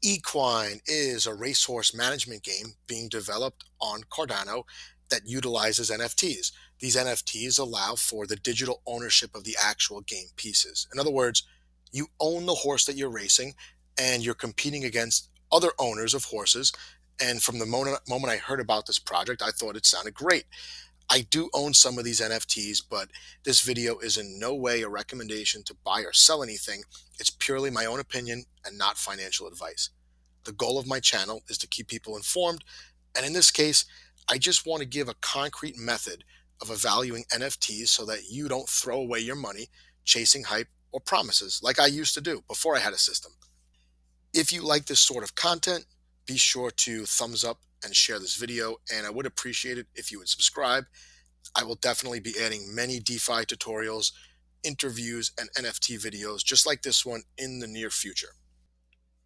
Equine is a racehorse management game being developed on Cardano that utilizes NFTs. These NFTs allow for the digital ownership of the actual game pieces. In other words, you own the horse that you're racing and you're competing against other owners of horses. And from the moment I heard about this project, I thought it sounded great. I do own some of these NFTs, but this video is in no way a recommendation to buy or sell anything. It's purely my own opinion and not financial advice. The goal of my channel is to keep people informed, and in this case, I just want to give a concrete method of evaluating NFTs so that you don't throw away your money chasing hype or promises like I used to do before I had a system. If you like this sort of content, be sure to thumbs up and share this video, and I would appreciate it if you would subscribe. I will definitely be adding many DeFi tutorials, interviews, and NFT videos just like this one in the near future.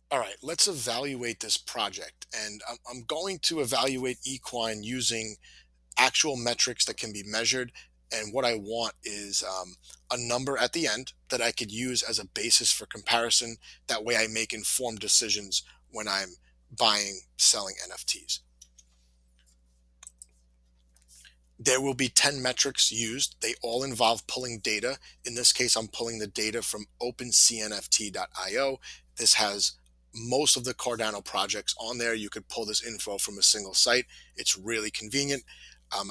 All right, let's evaluate this project. And I'm going to evaluate Equine using actual metrics that can be measured. And what I want is a number at the end that I could use as a basis for comparison. That way I make informed decisions when I'm buying, selling NFTs. There will be 10 metrics used. They all involve pulling data. In this case, I'm pulling the data from OpenCNFT.io. This has most of the Cardano projects on there. You could pull this info from a single site. It's really convenient.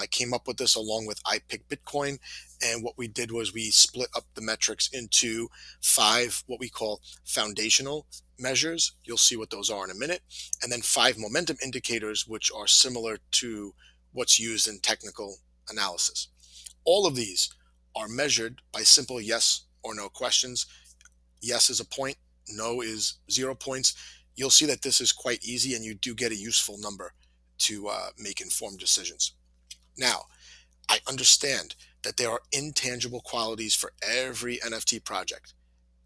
I came up with this along with I Pick Bitcoin. And what we did was we split up the metrics into 5 what we call foundational measures. You'll see what those are in a minute. And then 5 momentum indicators, which are similar to what's used in technical analysis. All of these are measured by simple yes or no questions. Yes is a point, no is 0 points. You'll see that this is quite easy and you do get a useful number to make informed decisions. Now, I understand that there are intangible qualities for every NFT project.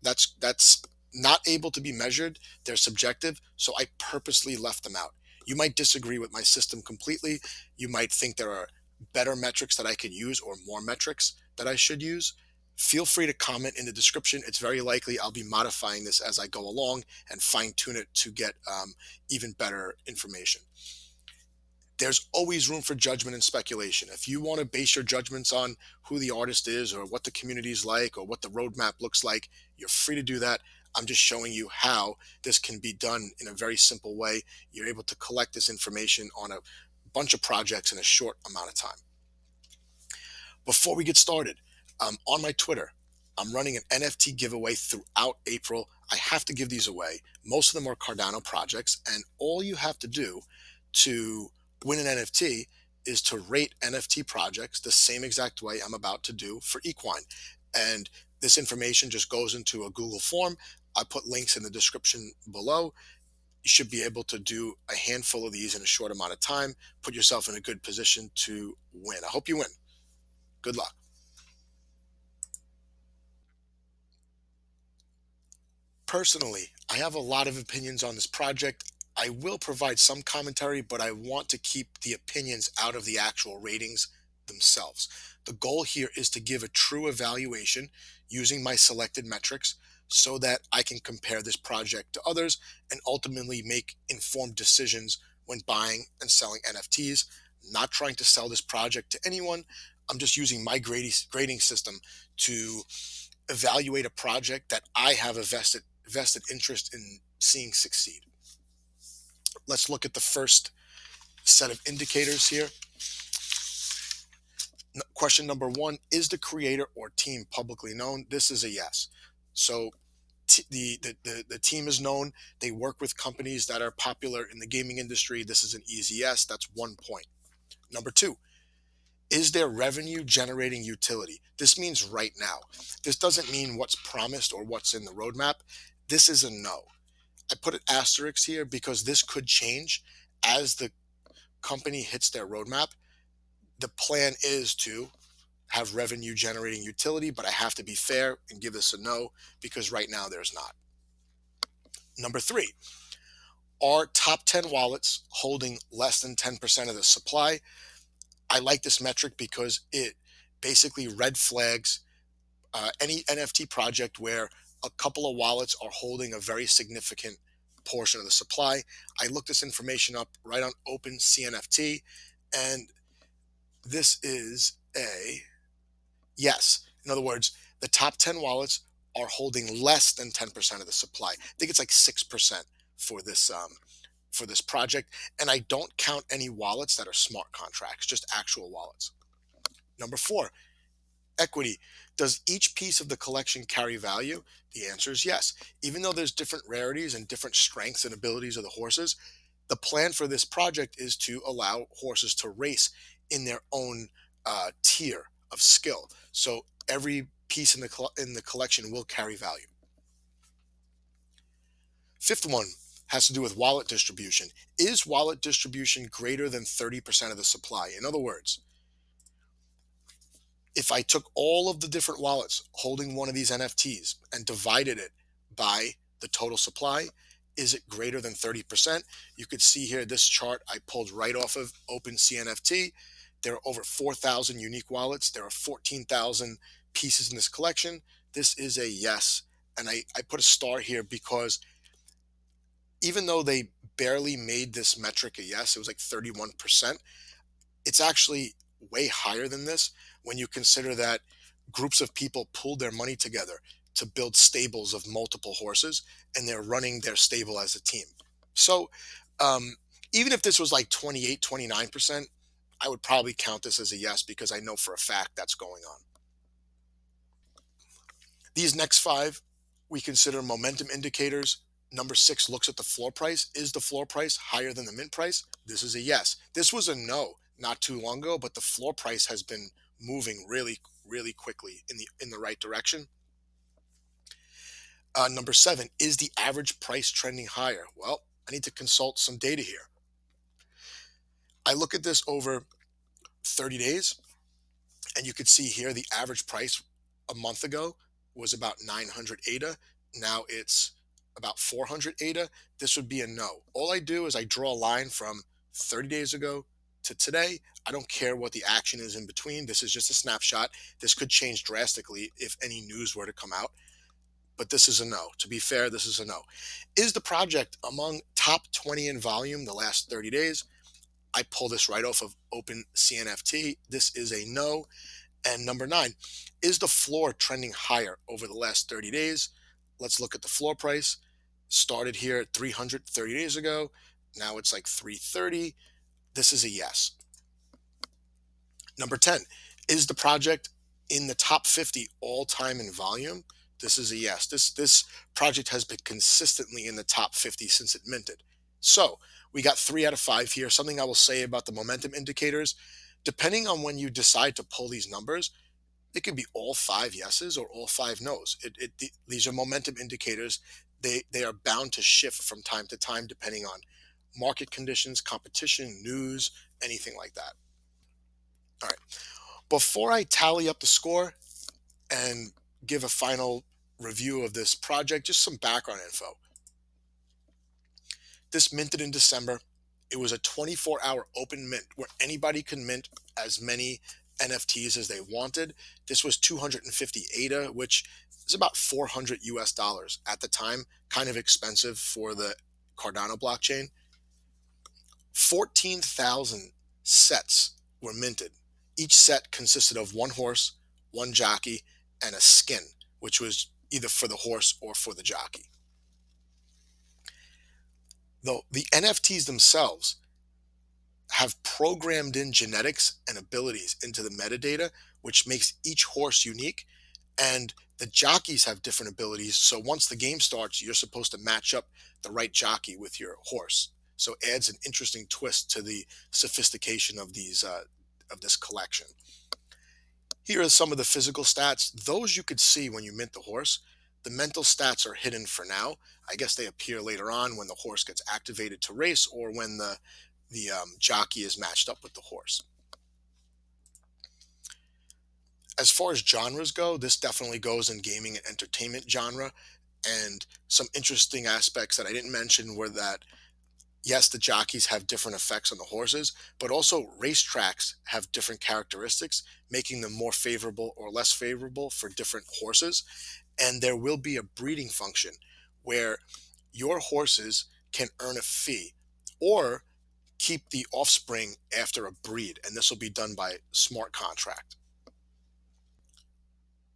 That's not able to be measured. They're subjective, so I purposely left them out. You might disagree with my system completely. You might think there are better metrics that I could use or more metrics that I should use. Feel free to comment in the description. It's very likely I'll be modifying this as I go along and fine tune it to get even better information. There's always room for judgment and speculation. If you want to base your judgments on who the artist is or what the community is like or what the roadmap looks like, you're free to do that. I'm just showing you how this can be done in a very simple way. You're able to collect this information on a bunch of projects in a short amount of time. Before we get started, on my Twitter, I'm running an NFT giveaway throughout April. I have to give these away. Most of them are Cardano projects, and all you have to do to win an NFT is to rate NFT projects the same exact way I'm about to do for Equine. And this information just goes into a Google form. I put links in the description below. You should be able to do a handful of these in a short amount of time. Put yourself in a good position to win. I hope you win. Good luck. Personally, I have a lot of opinions on this project. I will provide some commentary, but I want to keep the opinions out of the actual ratings themselves. The goal here is to give a true evaluation using my selected metrics so that I can compare this project to others and ultimately make informed decisions when buying and selling NFTs. Not trying to sell this project to anyone. I'm just using my grading system to evaluate a project that I have a vested interest in seeing succeed. Let's look at the first set of indicators here. Question number 1, is the creator or team publicly known? This is a yes. So the team is known. They work with companies that are popular in the gaming industry. This is an easy yes. That's 1 point. Number 2, is there revenue generating utility? This means right now. This doesn't mean what's promised or what's in the roadmap. This is a no. I put an asterisk here because this could change as the company hits their roadmap. The plan is to have revenue generating utility, but I have to be fair and give this a no because right now there's not. Number 3, are top 10 wallets holding less than 10% of the supply? I like this metric because it basically red flags any NFT project where a couple of wallets are holding a very significant portion of the supply. I looked this information up right on OpenCNFT, and this is a yes. In other words, the top 10 wallets are holding less than 10% of the supply. I think it's like 6% for this project, and I don't count any wallets that are smart contracts, just actual wallets. Number 4, equity. Does each piece of the collection carry value? The answer is yes. Even though there's different rarities and different strengths and abilities of the horses, the plan for this project is to allow horses to race in their own tier of skill. So every piece in the collection will carry value. Fifth one has to do with wallet distribution. Is wallet distribution greater than 30% of the supply? In other words, if I took all of the different wallets holding one of these NFTs and divided it by the total supply, is it greater than 30%? You could see here this chart I pulled right off of OpenCNFT. There are over 4,000 unique wallets. There are 14,000 pieces in this collection. This is a yes. And I put a star here because even though they barely made this metric a yes, it was like 31%, it's actually way higher than this when you consider that groups of people pooled their money together to build stables of multiple horses, and they're running their stable as a team. So um, even if this was like 28, 29%, I would probably count this as a yes because I know for a fact that's going on. These next 5 we consider momentum indicators. Number 6 looks at the floor price. Is the floor price higher than the mint price? This is a yes. This was a no not too long ago, but the floor price has been moving really, really quickly in the right direction. Number 7, is the average price trending higher? Well, I need to consult some data here. I look at this over 30 days, and you could see here the average price a month ago was about 900 ADA. Now it's about 400 ADA. This would be a no. All I do is I draw a line from 30 days ago to today. I don't care what the action is in between. This is just a snapshot. This could change drastically if any news were to come out, but this is a no. To be fair, this is a no. Is the project among top 20 in volume the last 30 days? I pull this right off of OpenCNFT. This is a no. And number 9, is the floor trending higher over the last 30 days? Let's look at the floor price. Started here at 300 30 days ago. Now it's like 330. This is a yes. Number 10, is the project in the top 50 all time in volume? This is a yes. This project has been consistently in the top 50 since it minted. So we got 3 out of 5 here. Something I will say about the momentum indicators, depending on when you decide to pull these numbers, it could be all 5 yeses or all 5 nos. These are momentum indicators. They are bound to shift from time to time depending on market conditions, competition, news, anything like that. All right. Before I tally up the score and give a final review of this project, just some background info. This minted in December. It was a 24-hour open mint where anybody could mint as many NFTs as they wanted. This was 250 ADA, which is about 400 US dollars at the time, kind of expensive for the Cardano blockchain. 14,000 sets were minted. Each set consisted of one horse, one jockey, and a skin, which was either for the horse or for the jockey. Though the NFTs themselves have programmed in genetics and abilities into the metadata, which makes each horse unique. And the jockeys have different abilities. So once the game starts, you're supposed to match up the right jockey with your horse. So it adds an interesting twist to the sophistication of this collection. Here are some of the physical stats. Those you could see when you mint the horse. The mental stats are hidden for now. I guess they appear later on when the horse gets activated to race or when the jockey is matched up with the horse. As far as genres go, this definitely goes in gaming and entertainment genre. And some interesting aspects that I didn't mention were that, yes, the jockeys have different effects on the horses, but also racetracks have different characteristics, making them more favorable or less favorable for different horses. And there will be a breeding function where your horses can earn a fee or keep the offspring after a breed, and this will be done by smart contract.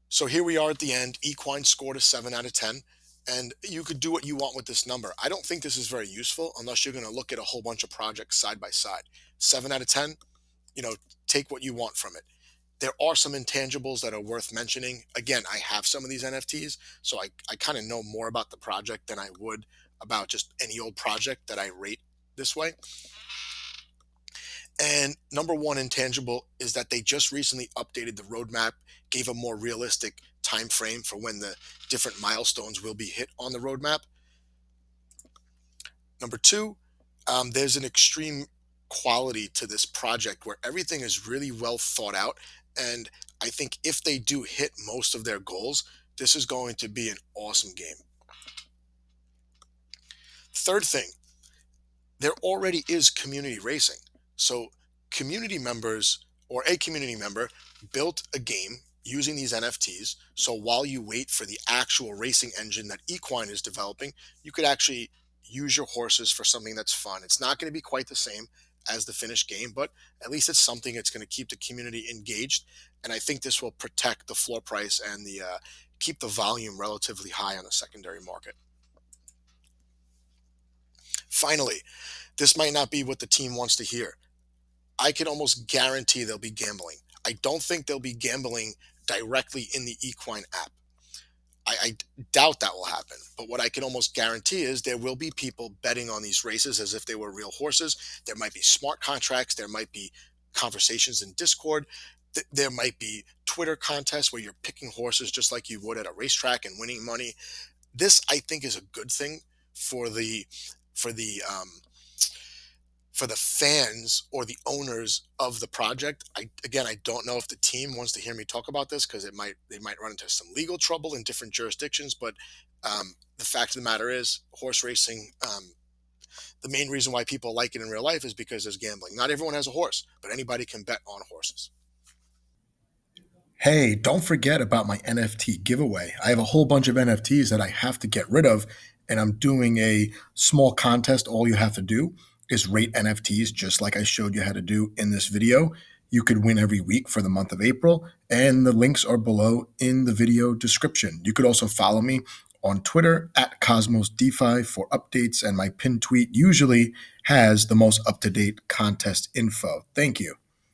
So here we are at the end. Equine scored a 7 out of 10. And you could do what you want with this number. I don't think this is very useful unless you're going to look at a whole bunch of projects side by side. 7 out of 10, you know, take what you want from it. There are some intangibles that are worth mentioning. Again, I have some of these NFTs, so I kind of know more about the project than I would about just any old project that I rate this way. And number one intangible is that they just recently updated the roadmap, gave a more realistic time frame for when the different milestones will be hit on the roadmap. Number two, there's an extreme quality to this project where everything is really well thought out. And I think if they do hit most of their goals, this is going to be an awesome game. Third thing, there already is community racing. So community members or a community member built a game using these NFTs. So while you wait for the actual racing engine that Equine is developing, you could actually use your horses for something that's fun. It's not going to be quite the same as the finished game, but at least it's something that's going to keep the community engaged. And I think this will protect the floor price and the keep the volume relatively high on the secondary market. Finally, this might not be what the team wants to hear. I can almost guarantee they'll be gambling. I don't think they'll be gambling directly in the Equine app. I doubt that will happen. But what I can almost guarantee is there will be people betting on these races as if they were real horses. There might be smart contracts. There might be conversations in Discord. There might be Twitter contests where you're picking horses just like you would at a racetrack and winning money. This, I think, is a good thing for the for the for the fans or the owners of the project. I don't know if the team wants to hear me talk about this because they might run into some legal trouble in different jurisdictions. But the fact of the matter is, horse racing. The main reason why people like it in real life is because there's gambling. Not everyone has a horse, but anybody can bet on horses. Hey, don't forget about my NFT giveaway. I have a whole bunch of NFTs that I have to get rid of, and I'm doing a small contest. All you have to do is rate NFTs just like I showed you how to do in this video. You could win every week for the month of April, and the links are below in the video description. You could also follow me on Twitter at Cosmos DeFi for updates, and my pinned tweet usually has the most up-to-date contest info. Thank you.